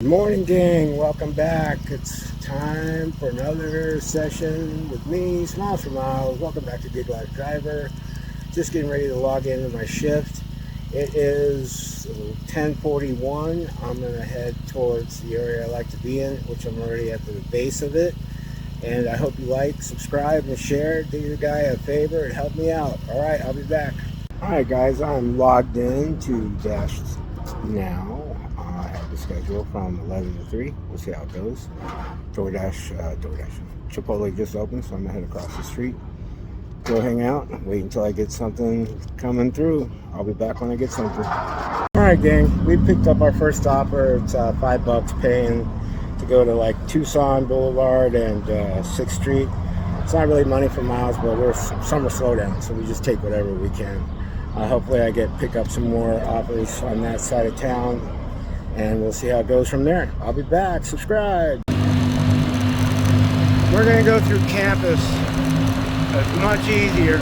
Morning, gang. Welcome back. It's time for another session with me, Smiles for Miles. Welcome back to Gig Life Driver. Just getting ready to log into my shift. It is 10:41. I'm going to head towards the area I like to be in, which I'm already at the base of it. And I hope you like, subscribe, and share. Do your guy a favor and help me out. All right, I'll be back. All right, guys. I'm logged in to Dash now. I have the schedule from 11 to 3. We'll see how it goes. DoorDash. Chipotle just opened, so I'm going to head across the street. Go hang out. Wait until I get something coming through. I'll be back when I get something. All right, gang. We picked up our first stopper. It's $5 paying to go to like Tucson Boulevard and 6th Street. It's not really money for miles, but we're summer slowdown, so we just take whatever we can. Hopefully I pick up some more offers on that side of town, and we'll see how it goes from there. I'll be back. Subscribe. We're going to go through campus. It's much easier.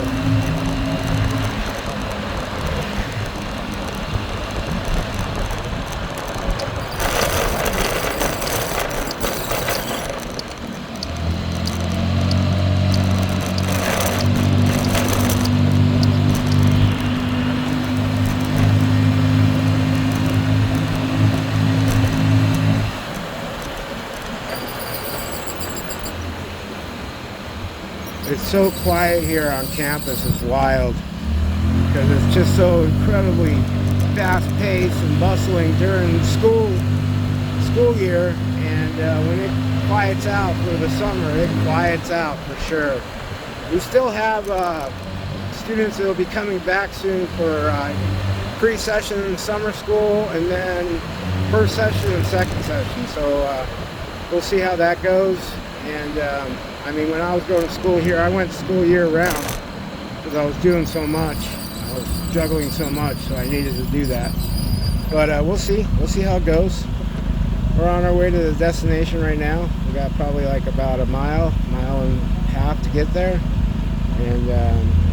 It's so quiet here on campus, it's wild, because it's just so incredibly fast-paced and bustling during school year, and when it quiets out for the summer, it quiets out for sure. We still have students that will be coming back soon for pre-session summer school, and then first session and second session, so we'll see how that goes. And I mean, when I was going to school here, I went to school year-round because I was doing so much. I was juggling so much, so I needed to do that. But we'll see. We'll see how it goes. We're on our way to the destination right now. We got probably like about a mile and a half to get there. And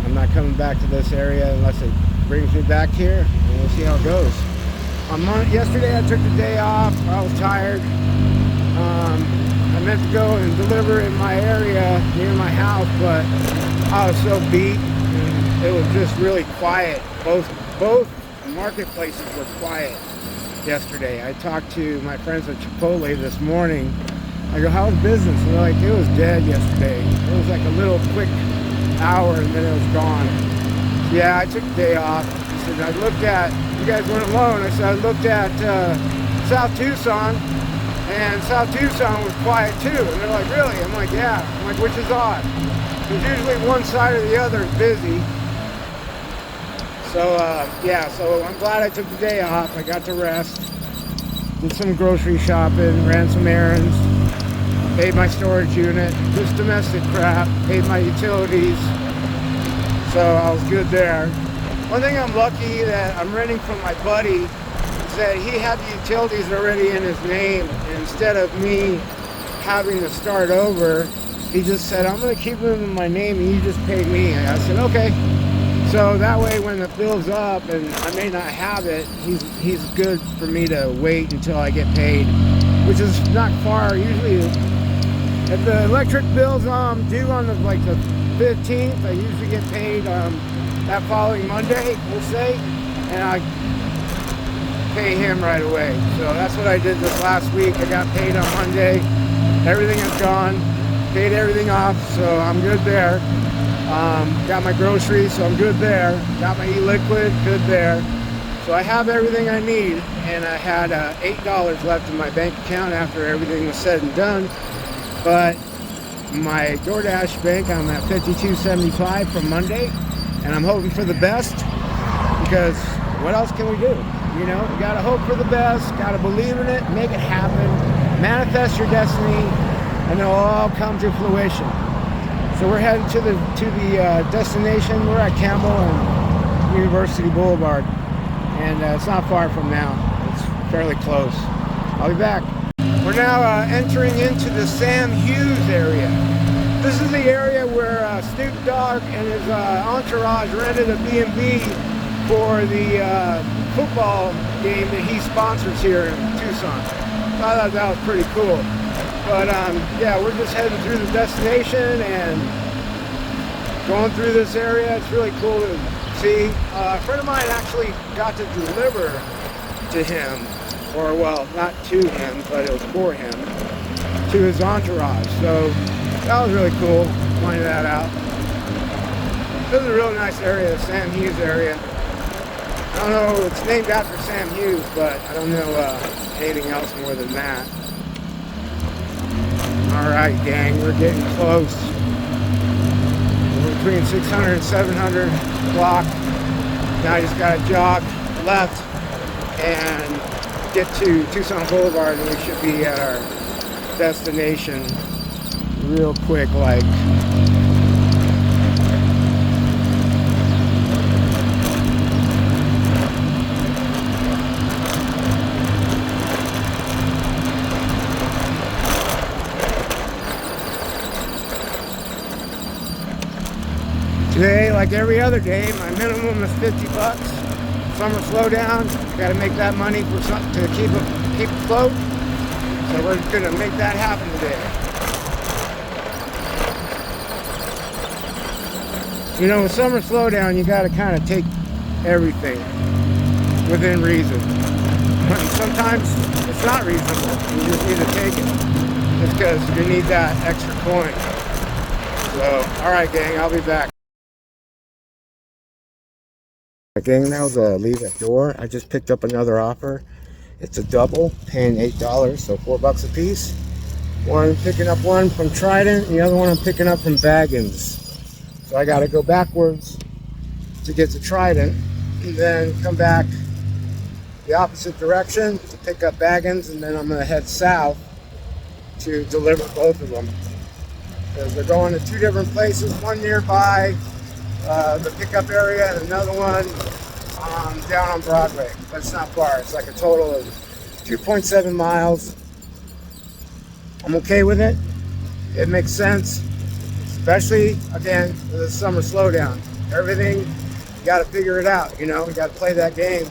I'm not coming back to this area unless it brings me back here. And we'll see how it goes. Yesterday, I took the day off. I was tired. I meant to go and deliver in my area near my house, but I was so beat, and it was just really quiet. Both marketplaces were quiet yesterday. I talked to my friends at Chipotle this morning. I go, how's business? And they're like, it was dead yesterday. It was like a little quick hour, and then it was gone. So yeah, I took the day off. I said, I looked at, you guys weren't alone. I said, I looked at South Tucson, and South Tucson was quiet too. And they're like, really? I'm like, yeah. I'm like, which is odd. Because usually one side or the other is busy. So, yeah, so I'm glad I took the day off. I got to rest. Did some grocery shopping, ran some errands, paid my storage unit, just domestic crap, paid my utilities. So I was good there. One thing I'm lucky that I'm renting from my buddy, that he had the utilities already in his name, and instead of me having to start over, he just said, I'm going to keep them in my name and you just pay me. And I said, okay. So that way when the bill's up and I may not have it, he's good for me to wait until I get paid, which is not far. Usually if the electric bill's due on the 15th, I usually get paid that following Monday, we'll say, and I pay him right away. So that's what I did this last week. I got paid on Monday. Everything is gone. Paid everything off, so I'm good there. Got my groceries, so I'm good there. Got my e-liquid, good there. So I have everything I need, and I had $8 left in my bank account after everything was said and done. But my DoorDash bank, I'm at $52.75 from Monday, and I'm hoping for the best, because what else can we do? You know, you gotta hope for the best, gotta believe in it, make it happen, manifest your destiny, and it'll all come to fruition. So we're heading to the destination. We're at Campbell and University Boulevard, and it's not far from now. It's fairly close. I'll be back. We're now entering into the Sam Hughes area. This is the area where Snoop Dogg and his entourage rented a B&B for the football game that he sponsors here in Tucson. thought that was pretty cool. But yeah, we're just heading through the destination and going through this area. It's really cool to see. A friend of mine actually got to deliver to him, or well, not to him, but it was for him, to his entourage. So that was really cool, finding that out. This is a real nice area, the Sam Hughes area. I don't know, it's named after Sam Hughes, but I don't know anything else more than that. Alright gang, we're getting close. We're between 600 and 700 block. Now I just gotta jog left and get to Tucson Boulevard, and we should be at our destination real quick like. Today, like every other day, my minimum is 50 bucks. Summer slowdown, got to make that money for something to keep afloat. So we're gonna make that happen today. You know, with summer slowdown, you got to kind of take everything within reason. Sometimes it's not reasonable. You just need to take it, just because you need that extra coin. So, all right, gang, I'll be back. Gang, that was a leave at door. I just picked up another offer. It's a double, paying $8, so $4 a piece. One picking up one from Trident, the other one I'm picking up from Baggins. So I got to go backwards to get to Trident, and then come back the opposite direction to pick up Baggins, and then I'm going to head south to deliver both of them. Because they're going to two different places, one nearby the pickup area, and another one down on Broadway. But it's not far. It's like a total of 2.7 miles. I'm okay with it. It makes sense, especially again with the summer slowdown. Everything, you got to figure it out. You know, you got to play that game.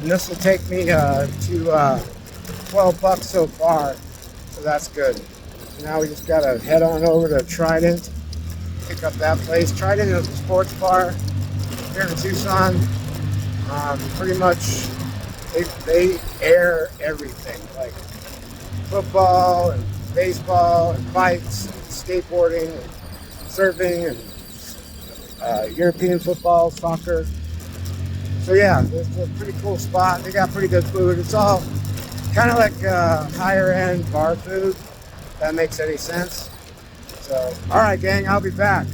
And this will take me to 12 bucks so far, so that's good. So now we just got to head on over to Trident. Pick up that place. Trident is a sports bar here in Tucson. Pretty much they air everything, like football and baseball and bikes and skateboarding and surfing and European football, soccer. So yeah, it's a pretty cool spot. They got pretty good food. It's all kind of like higher end bar food, if that makes any sense. So, all right, gang, I'll be back.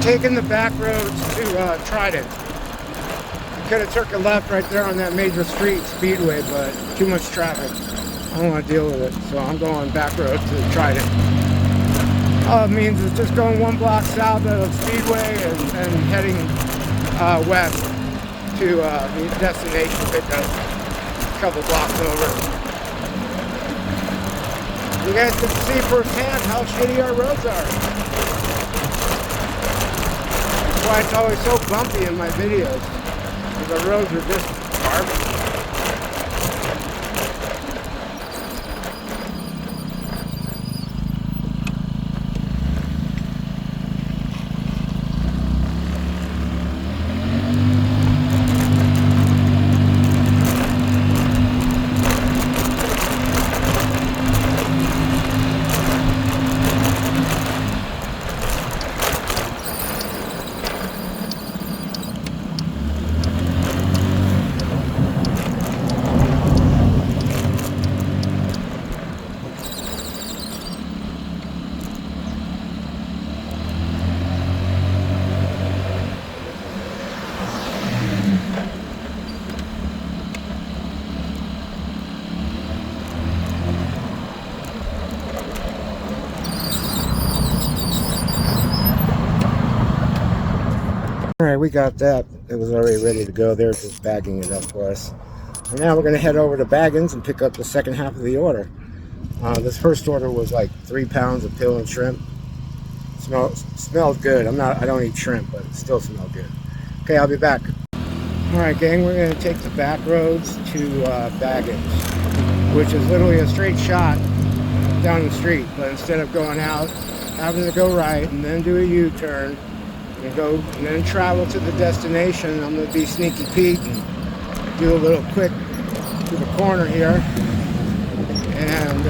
Taking the back roads to Trident. I could have took a left right there on that major street, Speedway, but too much traffic. I don't want to deal with it, so I'm going back road to Trident. All it means is just going one block south of Speedway and heading west to the destination pickup a couple blocks over. You guys can see firsthand how shitty our roads are. That's why it's always so bumpy in my videos, because the roads are just garbage. All right, we got that. It was already ready to go. They're just bagging it up for us. And now we're going to head over to Baggins and pick up the second half of the order. This first order was like 3 pounds of pill and shrimp. Smelled good. I don't eat shrimp, but it still smelled good. Okay, I'll be back. All right, gang, we're going to take the back roads to Baggins, which is literally a straight shot down the street. But instead of going out, having to go right and then do a U-turn and go and then travel to the destination, I'm going to be sneaky Pete and do a little quick to the corner here, and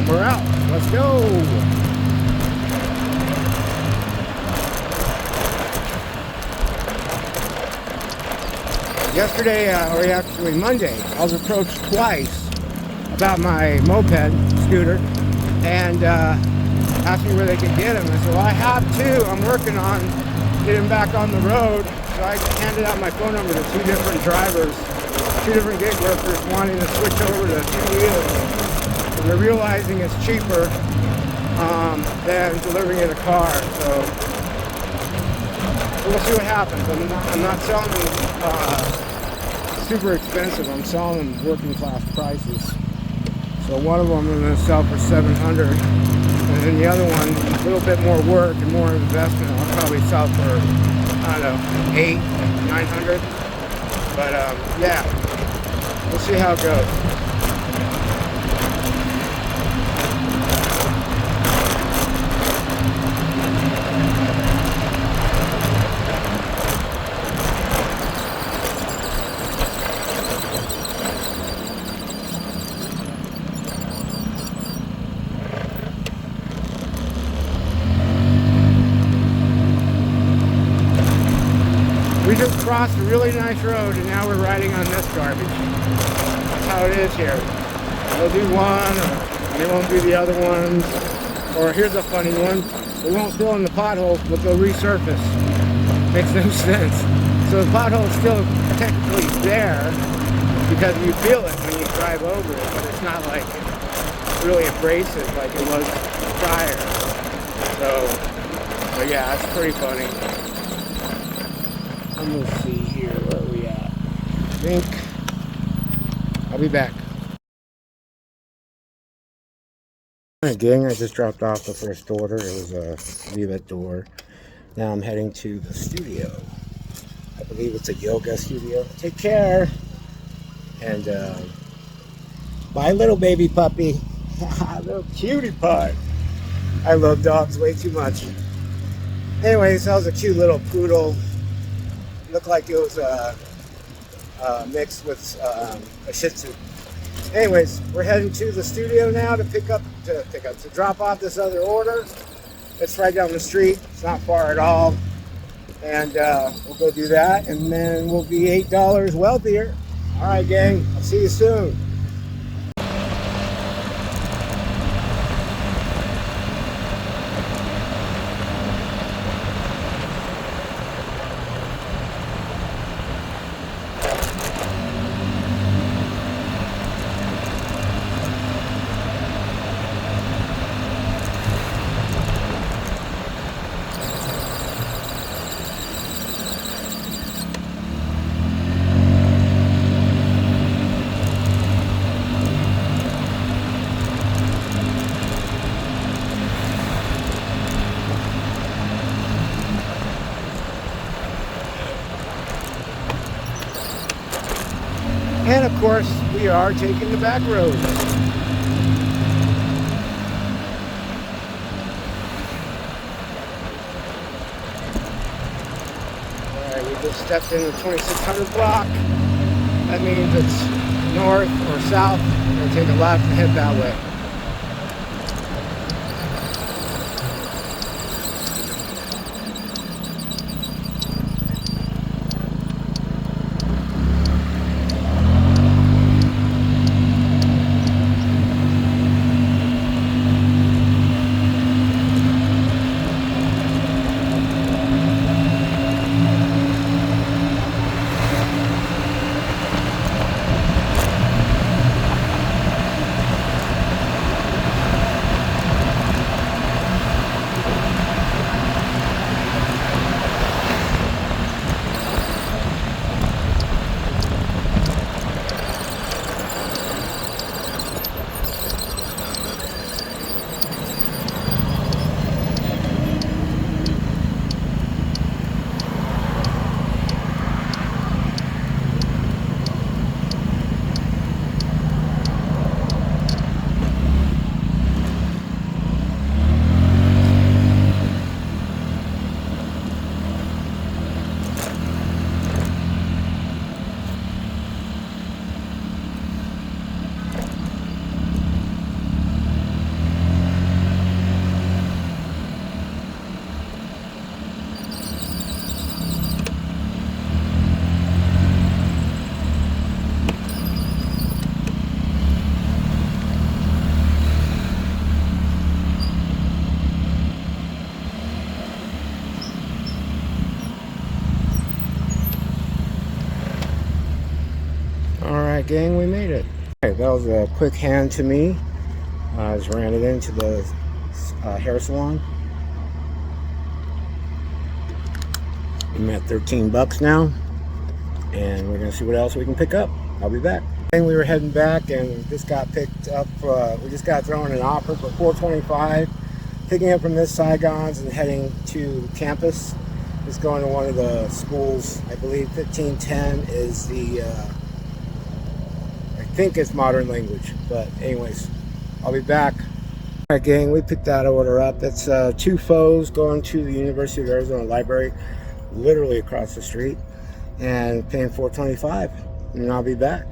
we're out. Let's go. Yesterday, or actually Monday, I was approached twice about my moped scooter, and asked me where they could get them. I said, well, I have two. I'm working on getting back on the road. So I handed out my phone number to 2 different drivers, 2 different gig workers wanting to switch over to 2 wheels. And they're realizing it's cheaper than delivering in a car. So we'll see what happens. I'm not selling them super expensive. I'm selling them working class prices. So one of them I'm going to sell for $700, and then the other one, a little bit more work and more investment, I'll probably sell for, I don't know, $800, $900. But yeah, we'll see how it goes. We just crossed a really nice road, and now we're riding on this garbage. That's how it is here. They'll do one, or they won't do the other ones. Or here's a funny one. They won't fill in the potholes, but they'll resurface. Makes no sense. So the pothole's still technically there because you feel it when you drive over it, but it's not like really abrasive like it was prior. So, but yeah, it's pretty funny. I'm gonna see here, where are we at? I think I'll be back. Alright, gang, I just dropped off the first order. It was a leave at door. Now I'm heading to the studio. I believe it's a yoga studio. Take care. And my little baby puppy, little cutie pie. I love dogs way too much. Anyways, that was a cute little poodle. Looked like it was mixed with a Shih Tzu. Anyways, we're heading to the studio now to to drop off this other order. It's right down the street. It's not far at all, and we'll go do that, and then we'll be $8 wealthier. All right, gang. I'll see you soon. And of course, we are taking the back road. Alright, we just stepped in the 2600 block. That means it's north or south. We're going to take a left and head that way. Alright gang, we made it. Alright, that was a quick hand to me. I just ran it into the hair salon. I'm at 13 bucks now, and we're gonna see what else we can pick up. I'll be back. And we were heading back, and just got picked up. We just got thrown an offer for $4.25, picking up from this Saigon's and heading to campus. Just going to one of the schools. I believe 1510 is the. I think it's modern language, but anyways, I'll be back. Alright gang, we picked that order up. That's 2 foes going to the University of Arizona Library, literally across the street, and paying $4.25, and I'll be back.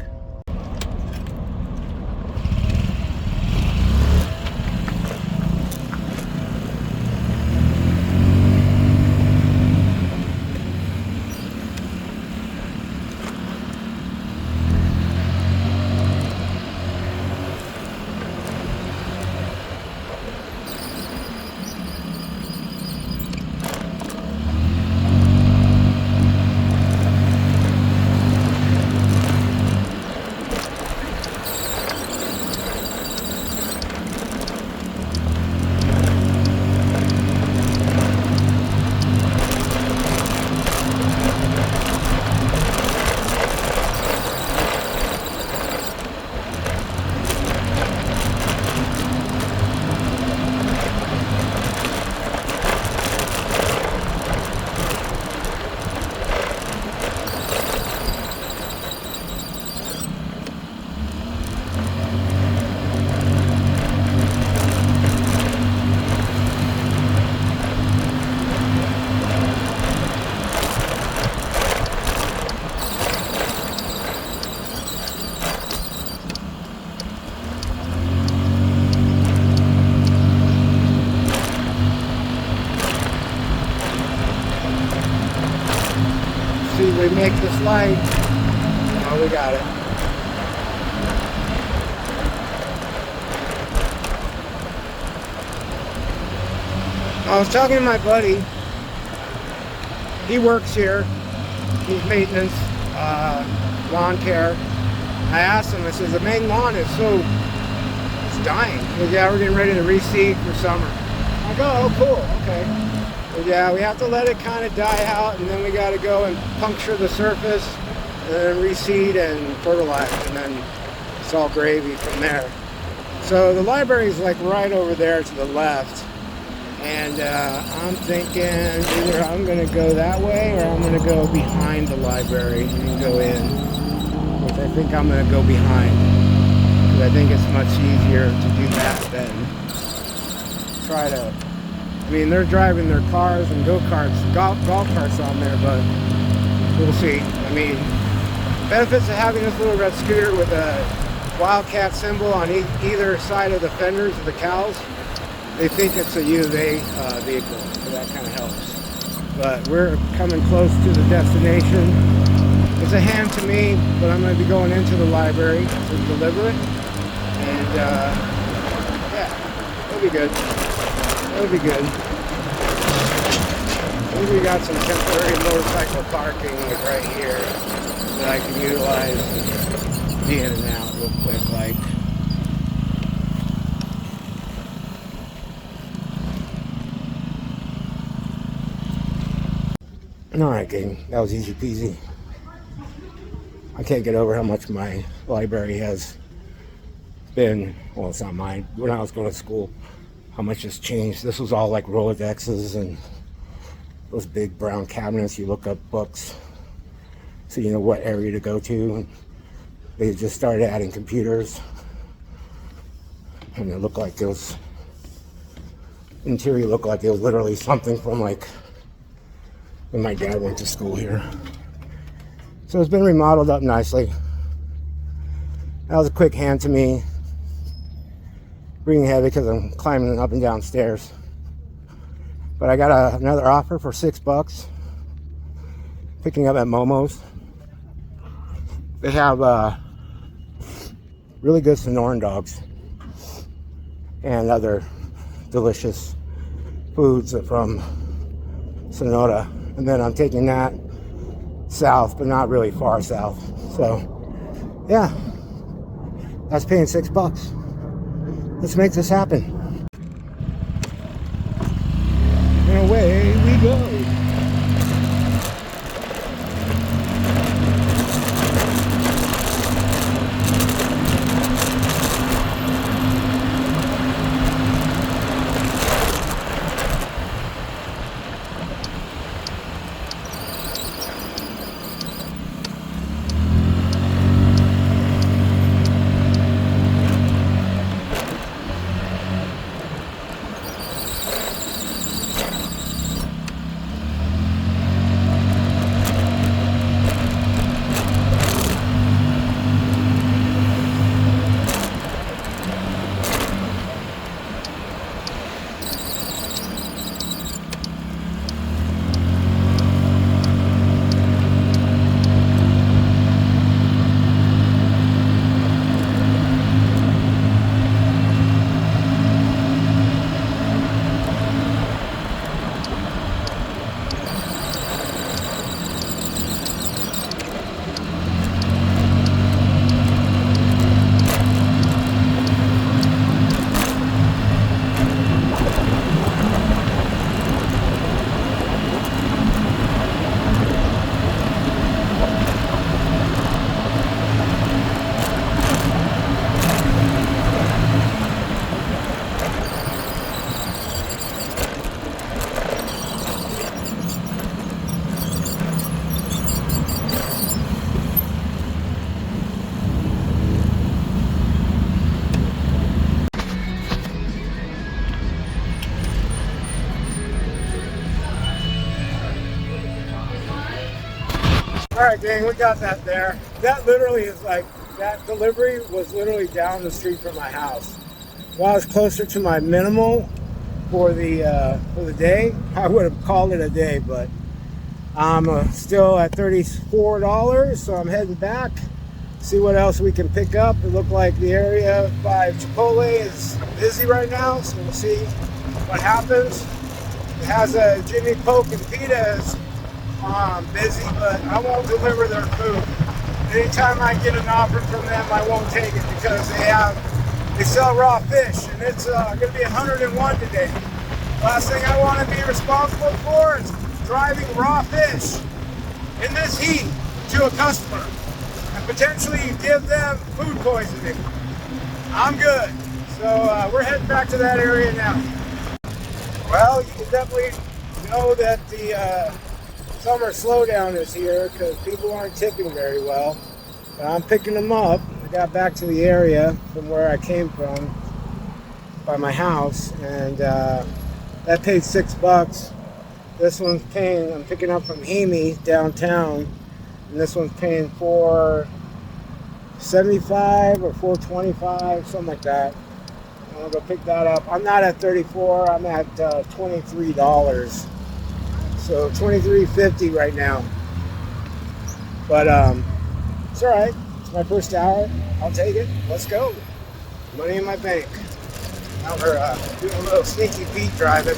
See, we make this light. Oh, we got it. I was talking to my buddy. He works here. He's maintenance, lawn care. I asked him, I said, the main lawn is it's dying. He goes, yeah, we're getting ready to reseed for summer. I go, oh, cool, okay. But yeah, we have to let it kind of die out, and then we got to go and puncture the surface, and then reseed and fertilize, and then it's all gravy from there. So the library is like right over there to the left, and I'm thinking either I'm going to go that way or I'm going to go behind the library and go in, which I think I'm going to go behind, because I think it's much easier to do that than try to. I mean, they're driving their cars and go-karts, golf carts on there, but we'll see. I mean, benefits of having this little red scooter with a Wildcat symbol on either side of the fenders of the cows, they think it's a U of A vehicle, so that kind of helps. But we're coming close to the destination. It's a hand to me, but I'm going to be going into the library to deliver it, and yeah, it'll be good. It'll be good. I think we got some temporary motorcycle parking right here that I can utilize and be in and out real quick like. Alright gang, that was easy peasy. I can't get over how much my library has been, well, it's not mine, when I was going to school. How much has changed. This was all like Rolodexes and those big brown cabinets. You look up books so you know what area to go to. And they just started adding computers, and it looked like it was, interior looked like it was literally something from like when my dad went to school here. So it's been remodeled up nicely. That was a quick hand to me. Breathing heavy because I'm climbing up and down stairs. But I got another offer for $6. Picking up at Momo's. They have really good Sonoran dogs and other delicious foods from Sonora. And then I'm taking that south, but not really far south. So Yeah, I was paying $6. Let's make this happen. And away we go. All right, gang, we got that there. That literally is like, that delivery was literally down the street from my house. While I was closer to my minimal for the day, I would have called it a day, but I'm still at $34, so I'm heading back. See what else we can pick up. It looked like the area by Chipotle is busy right now, so we'll see what happens. It has a Jimmy Poke and Pitas busy, but I won't deliver their food. Anytime I get an offer from them, I won't take it because they sell raw fish, and it's going to be 101 today. Last thing I want to be responsible for is driving raw fish in this heat to a customer and potentially give them food poisoning. I'm good. So we're heading back to that area now. Well, you can definitely know that the summer slowdown is here because people aren't tipping very well. But I'm picking them up. I got back to the area from where I came from by my house, and that paid $6. This one's paying, I'm picking up from Hemi downtown, and this one's paying $4.75 or $4.25, something like that. I'm gonna go pick that up. I'm not at $34, I'm at $23. So $23.50 right now. But it's alright. It's my first hour. I'll take it. Let's go. Money in my bank. Now we're doing a little sneaky beat driving.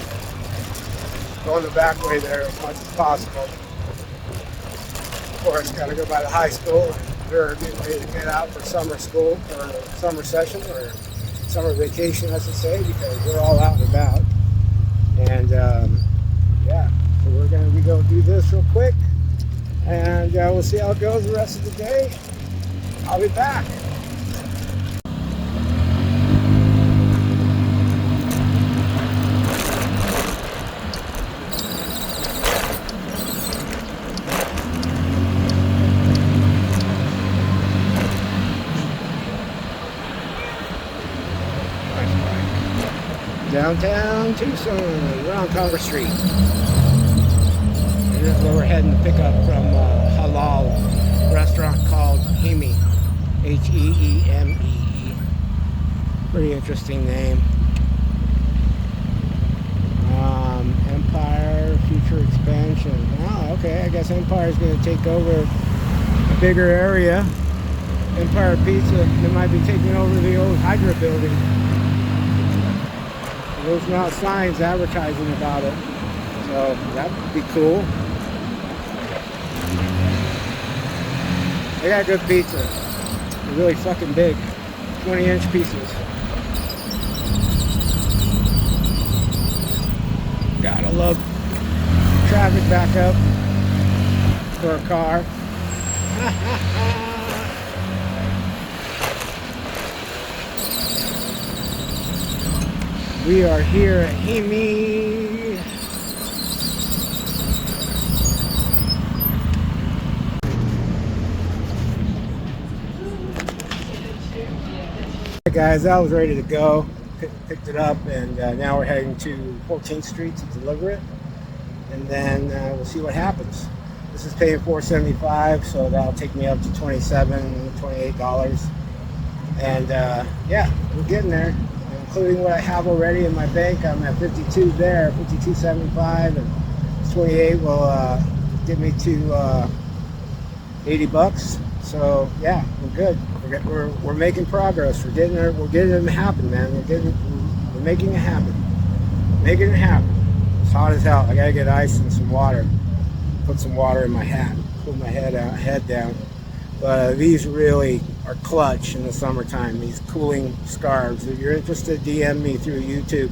Going the back way there as much as possible. Of course, gotta go by the high school. They're getting ready to get out for summer school, or summer session, or summer vacation, I should say, because we're all out and about. And yeah. So we're going to go do this real quick, and we'll see how it goes the rest of the day. I'll be back. Downtown Tucson, we're on Congress Street. This is where we're heading to pick up from a halal restaurant called Hemi, H-E-E-M-E-E. Pretty interesting name. Empire future expansion. Oh, okay. I guess Empire is going to take over a bigger area. Empire Pizza, they might be taking over the old Hydra building. There's not signs advertising about it, so that would be cool. They got good pizza. They're really fucking big. 20-inch pieces. Gotta love traffic backup for a car. We are here at Hemi. Hey guys, I was ready to go. Picked it up, and now we're heading to 14th Street to deliver it, and then we'll see what happens. This is paying $4.75, so that'll take me up to $27, $28, and yeah, we're getting there. Including what I have already in my bank, I'm at 52 there, 52.75, and 28 will get me to 80 bucks. So yeah, we're good. We're making progress. We're getting it to happen, man. We're making it happen. Making it happen. It's hot as hell. I gotta get ice and some water. Put some water in my hat. Put my head down. But these really are clutch in the summertime, these cooling scarves. If you're interested, DM me through YouTube,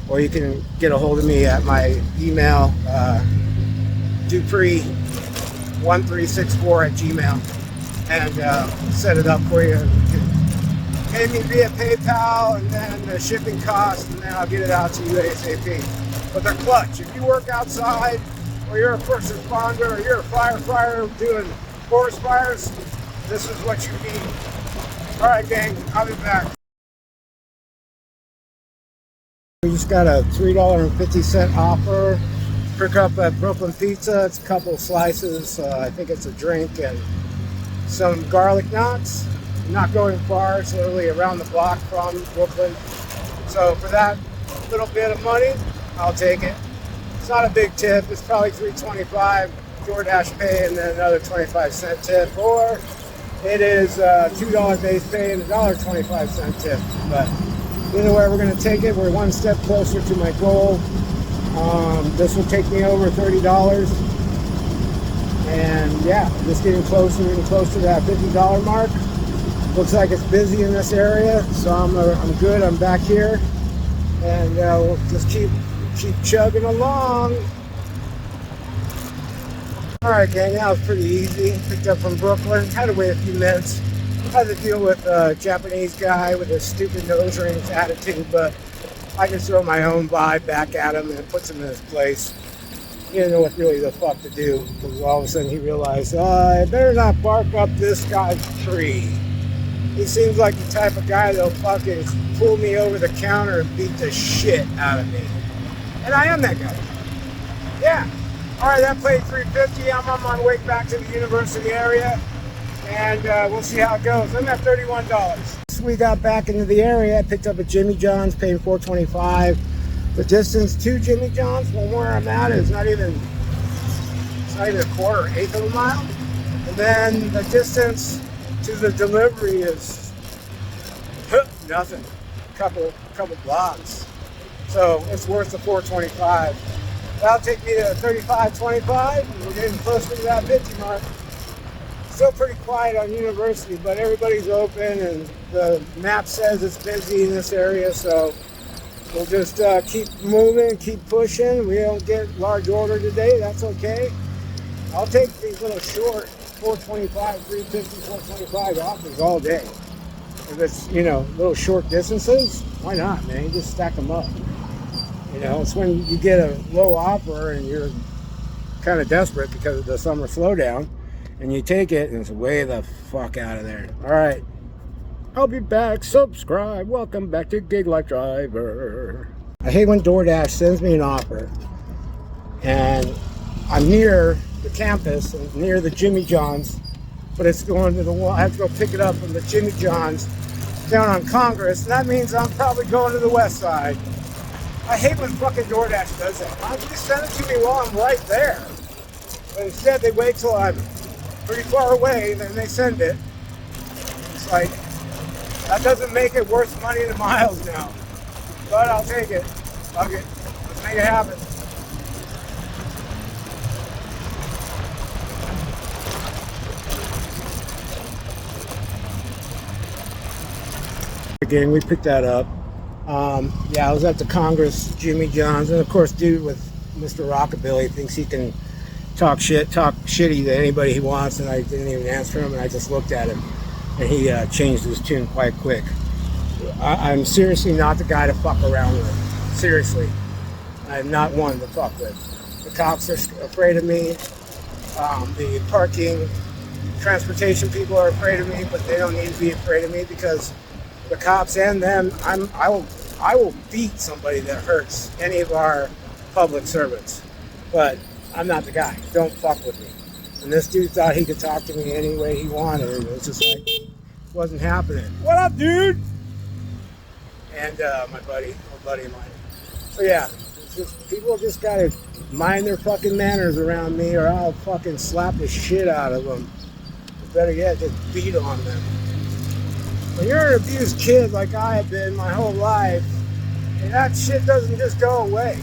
or you can get a hold of me at my email, dupree1364@gmail, and set it up for you. You can pay me via PayPal, and then the shipping cost, and then I'll get it out to you ASAP. But they're clutch. If you work outside, or you're a first responder, or you're a firefighter doing forest fires, this is what you need. All right, gang, I'll be back. We just got a $3.50 offer. Pick up at Brooklyn Pizza. It's a couple of slices. I think it's a drink and some garlic knots. I'm not going far. It's literally around the block from Brooklyn. So for that little bit of money, I'll take it. It's not a big tip. It's probably $3.25 DoorDash pay, and then another 25-cent tip, or it is $2 base pay and $1.25 tip. But either way, we're going to take it. We're one step closer to my goal. This will take me over $30, and yeah, just getting closer to that $50 mark. Looks like it's busy in this area, so I'm good. I'm back here, and we'll just keep chugging along. Alright gang, that was pretty easy. Picked up from Brooklyn, had to wait a few minutes. Had to deal with a Japanese guy with his stupid nose rings attitude, but I just throw my own vibe back at him and it puts him in his place. He didn't know what really the fuck to do, because all of a sudden he realized, I better not bark up this guy's tree. He seems like the type of guy that'll fucking pull me over the counter and beat the shit out of me. And I am that guy. Yeah. Alright, that played $3.50. I'm on my way back to the university area, and we'll see how it goes. I'm at $31. So we got back into the area. I picked up a Jimmy John's, paying $4.25. The distance to Jimmy John's from where I'm at is not even a quarter, eighth of a mile. And then the distance to the delivery is nothing. Couple blocks. So it's worth the $4.25. That'll take me to $35.25, and we're getting closer to that 50 mark. Still pretty quiet on University, but everybody's open, and the map says it's busy in this area, so we'll just keep moving, keep pushing. We don't get large order today, that's okay. I'll take these little short $4.25, $3.50, $4.25 offers all day. If it's, little short distances, why not, man? You just stack them up. It's when you get a low offer and you're kind of desperate because of the summer slowdown, and you take it and it's way the fuck out of there. All right, I'll be back. Subscribe. Welcome back to Gig Life Driver. I hate when DoorDash sends me an offer and I'm near the campus and near the Jimmy John's, but it's going to the wall. I have to go pick it up from the Jimmy John's down on Congress, and that means I'm probably going to the west side. I hate when fucking DoorDash does that. Why don't you just send it to me while I'm right there? But instead they wait till I'm pretty far away, then they send it. It's like, that doesn't make it worth money to miles now. But I'll take it. Fuck it. Let's make it happen. Again, we picked that up. Yeah, I was at the Congress, Jimmy John's, and of course, dude with Mr. Rockabilly thinks he can talk shitty to anybody he wants, and I didn't even answer him, and I just looked at him, and he changed his tune quite quick. I'm seriously not the guy to fuck around with. Seriously. I'm not one to fuck with. The cops are afraid of me. The parking, transportation people are afraid of me, but they don't need to be afraid of me because the cops and them, I will beat somebody that hurts any of our public servants. But I'm not the guy. Don't fuck with me. And this dude thought he could talk to me any way he wanted, and it was just like, it wasn't happening. What up, dude? And my buddy of mine. So yeah, people just gotta mind their fucking manners around me, or I'll fucking slap the shit out of them. Better yet, just beat on them. When you're an abused kid like I have been my whole life, and that shit doesn't just go away.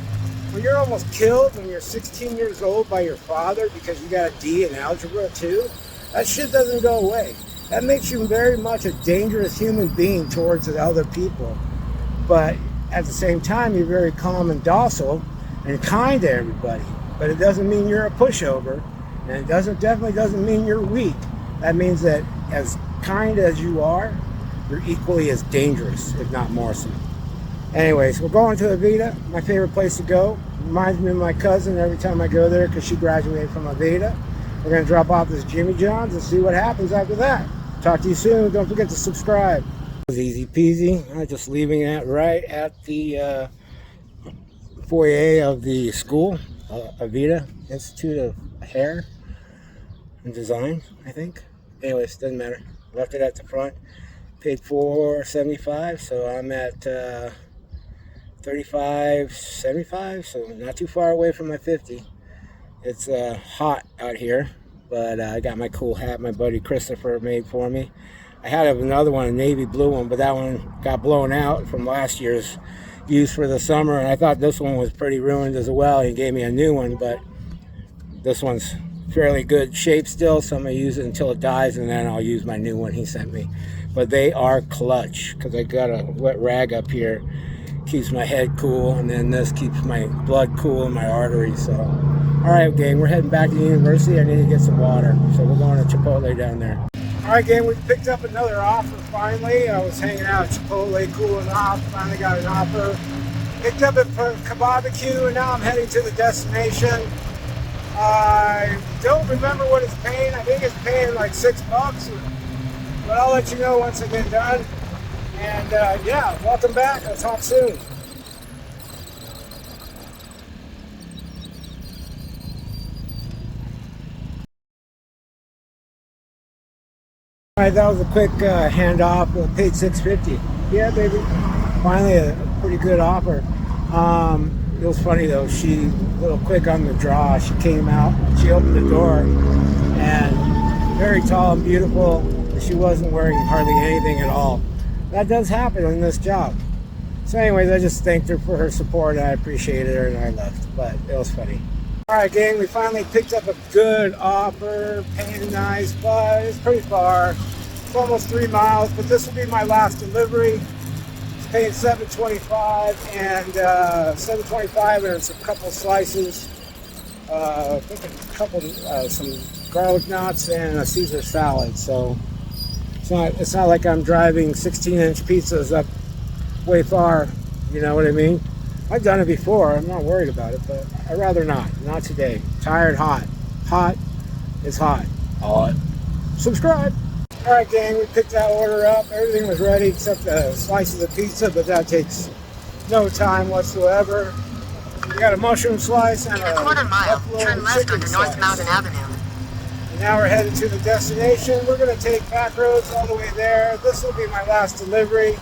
When you're almost killed when you're 16 years old by your father because you got a D in algebra too, that shit doesn't go away. That makes you very much a dangerous human being towards other people. But at the same time, you're very calm and docile and kind to everybody. But it doesn't mean you're a pushover, and it definitely doesn't mean you're weak. That means that as kind as you are, you're equally as dangerous, if not more so. Anyways, we're going to Avita, my favorite place to go. Reminds me of my cousin every time I go there because she graduated from Avita. We're going to drop off this Jimmy John's and see what happens after that. Talk to you soon. Don't forget to subscribe. It was easy peasy. I'm just leaving that right at the foyer of the school, Avita Institute of Hair and Design, I think. Anyways, doesn't matter. Left it at the front. Paid $4.75, so I'm at $35.75, so not too far away from my 50. It's hot out here, but I got my cool hat my buddy Christopher made for me. I had another one, a navy blue one, but that one got blown out from last year's use for the summer, and I thought this one was pretty ruined as well. He gave me a new one, but this one's fairly good shape still, so I'm going to use it until it dies, and then I'll use my new one he sent me. But they are clutch, because I got a wet rag up here. Keeps my head cool, and then this keeps my blood cool in my arteries. So, all right, gang, we're heading back to the university. I need to get some water, so we're going to Chipotle down there. All right, gang, we picked up another offer finally. I was hanging out at Chipotle, cooling off. Finally got an offer. Picked up a barbecue, and now I'm heading to the destination. I don't remember what it's paying. I think it's paying like $6, but I'll let you know once I get done. And yeah, welcome back. I'll talk soon. All right, that was a quick handoff. Paid $6.50. Yeah, baby. Finally, a pretty good offer. It was funny though. She a little quick on the draw. She came out. She opened the door, and very tall and beautiful. She wasn't wearing hardly anything at all. That does happen in this job. So anyways, I just thanked her for her support, and I appreciated her, and I left. But it was funny. All right, gang, we finally picked up a good offer, paying nice, but it's pretty far. It's almost 3 miles, but this will be my last delivery. It's paying $7.25 and $7.25, and it's a couple slices. I think a couple, some garlic knots and a Caesar salad. So it's not like I'm driving 16-inch pizzas up way far. You know what I mean? I've done it before. I'm not worried about it, but I'd rather not. Not today. Tired, hot. Hot is hot. Hot. Subscribe. All right, gang. We picked that order up. Everything was ready except the slices of pizza, but that takes no time whatsoever. We got a mushroom slice and a quarter-mile, turn left onto slice. North Mountain Avenue. And now we're headed to the destination. We're going to take back roads all the way there. This will be my last delivery.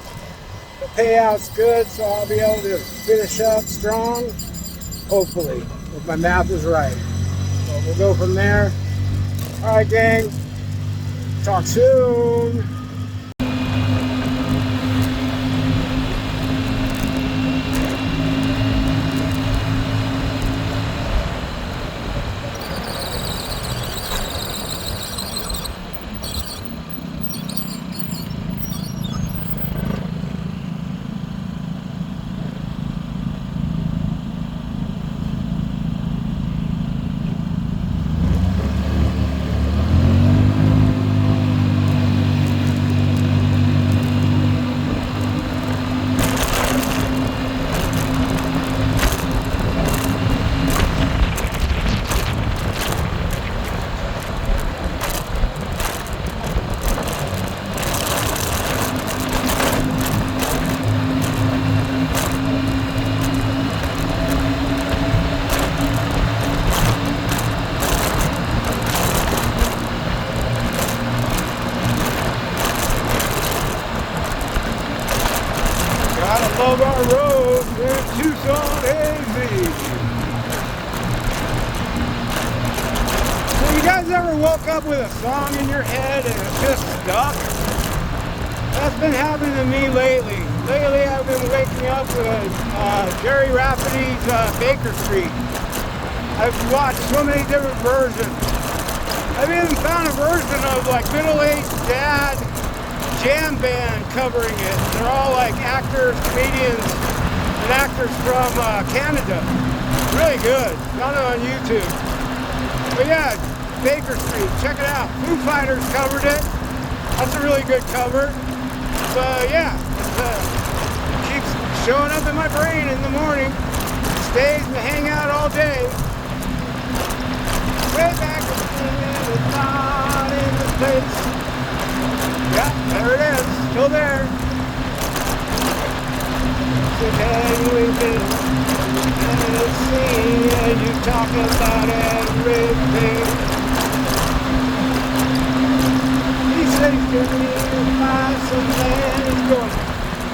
The payout's good, so I'll be able to finish up strong, hopefully, if my math is right. So we'll go from there. All right, gang. Talk soon. guys ever woke up with a song in your head and it just stuck? That's been happening to me lately. Lately I've been waking up with Jerry Rafferty's Baker Street. I've watched so many different versions. I've even found a version of like middle-aged dad jam band covering it. They're all like actors, comedians, and actors from Canada. Really good. Found it on YouTube. But yeah, Baker Street, check it out. Foo Fighters covered it. That's a really good cover. So yeah, it keeps showing up in my brain in the morning. Stays and hang out all day. Way back it's not in the place. Yeah, there it is. Still there. Sit and winking and sing and you talk about everything. He said he's gonna buy some land. He's going to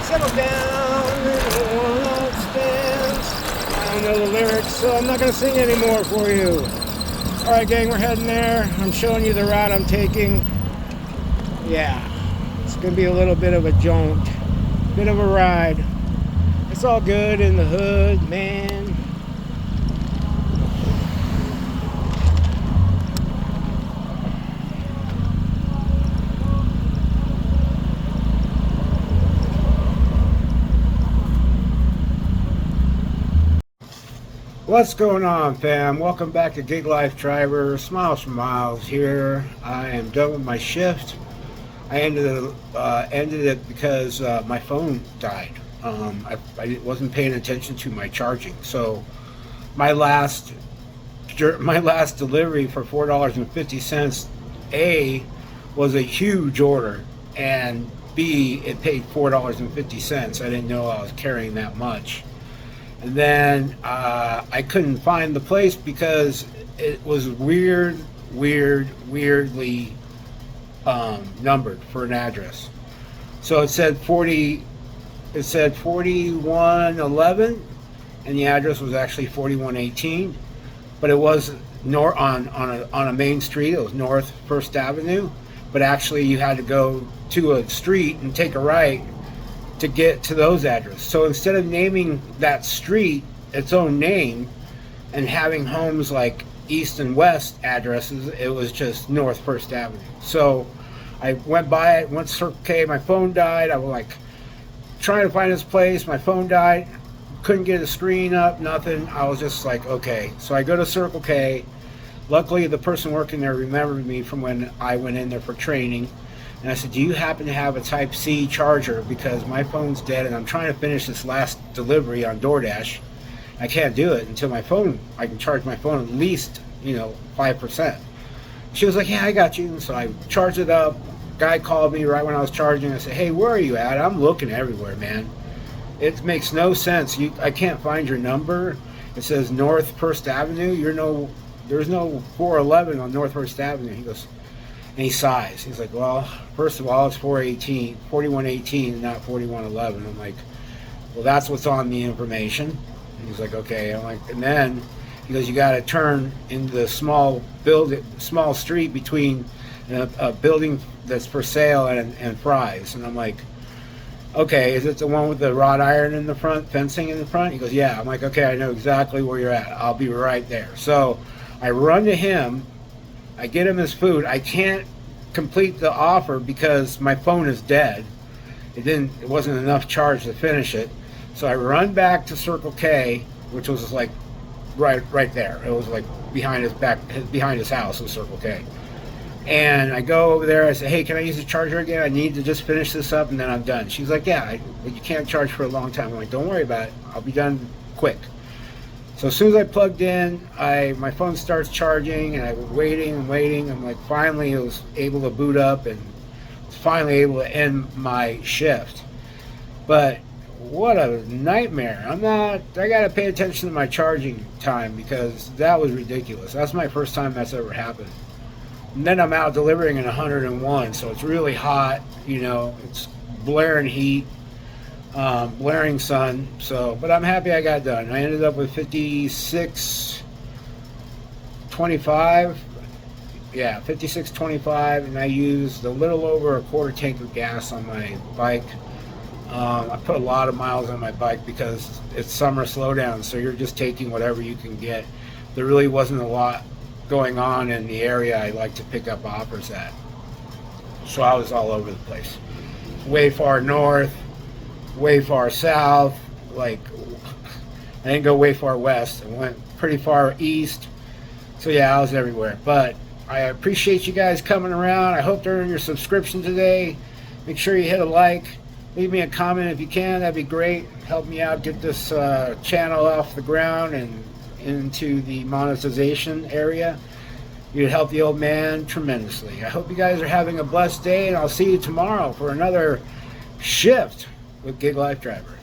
settle down in one upstairs. I don't know the lyrics, so I'm not going to sing anymore for you. Alright gang, we're heading there. I'm showing you the route I'm taking. Yeah, it's going to be a little bit of a jaunt. Bit of a ride. It's all good in the hood, man. What's going on, fam? Welcome back to Gig Life Driver. Smiles for Miles here. I am done with my shift. I ended it because my phone died. I wasn't paying attention to my charging. So my last delivery for $4.50, A, was a huge order, and B, it paid $4.50. I didn't know I was carrying that much. And then I couldn't find the place because it was weirdly numbered for an address. So it said 4111, and the address was actually 4118, but it was on a main street. It was North First Avenue, but actually you had to go to a street and take a right to get to those addresses. So instead of naming that street its own name and having homes like east and west addresses, it was just North First Avenue. So I went by it, went to Circle K, my phone died. I was like trying to find this place, my phone died, couldn't get a screen up, nothing. I was just like, okay. So I go to Circle K. Luckily the person working there remembered me from when I went in there for training. And I said, do you happen to have a Type-C charger? Because my phone's dead and I'm trying to finish this last delivery on DoorDash. I can't do it until I can charge my phone at least, 5%. She was like, yeah, I got you. And so I charged it up. Guy called me right when I was charging. I said, hey, where are you at? I'm looking everywhere, man. It makes no sense. I can't find your number. It says North First Avenue. There's no 411 on North First Avenue. He goes, and he sighs. He's like, well, first of all, it's 4118, not 4111. I'm like, well, that's what's on the information. And he's like, okay. I'm like, and then he goes, you got to turn into the small street between a building that's for sale and Fry's. And I'm like, okay, is it the one with the wrought iron in the front, fencing in the front? He goes, yeah. I'm like, okay, I know exactly where you're at. I'll be right there. So I run to him. I get him his food. I can't complete the offer because my phone is dead. It wasn't enough charge to finish it. So I run back to Circle K, which was like right there. It was like behind his house was Circle K. And I go over there. I say, hey, can I use the charger again? I need to just finish this up and then I'm done. She's like, yeah, but you can't charge for a long time. I'm like, don't worry about it. I'll be done quick. So as soon as I plugged in, my phone starts charging, and I was waiting and waiting. I'm like, finally, it was able to boot up, and was finally able to end my shift. But what a nightmare! I got to pay attention to my charging time because that was ridiculous. That's my first time that's ever happened. And then I'm out delivering in 101, so it's really hot. It's blaring heat. Blaring sun, but I'm happy I got done. I ended up with 56.25, Yeah, 5625, and I used a little over a quarter tank of gas on my bike. I put a lot of miles on my bike because it's summer slowdown, so you're just taking whatever you can get. There really wasn't a lot going on in the area I like to pick up offers at. So I was all over the place. Way far north, way far south, like I didn't go way far west. I went pretty far east. So yeah, I was everywhere. But I appreciate you guys coming around. I hope to earn your subscription today. Make sure you hit a like. Leave me a comment if you can. That'd be great. Help me out get this channel off the ground and into the monetization area. You'd help the old man tremendously. I hope you guys are having a blessed day, and I'll see you tomorrow for another shift with Gig Life Driver.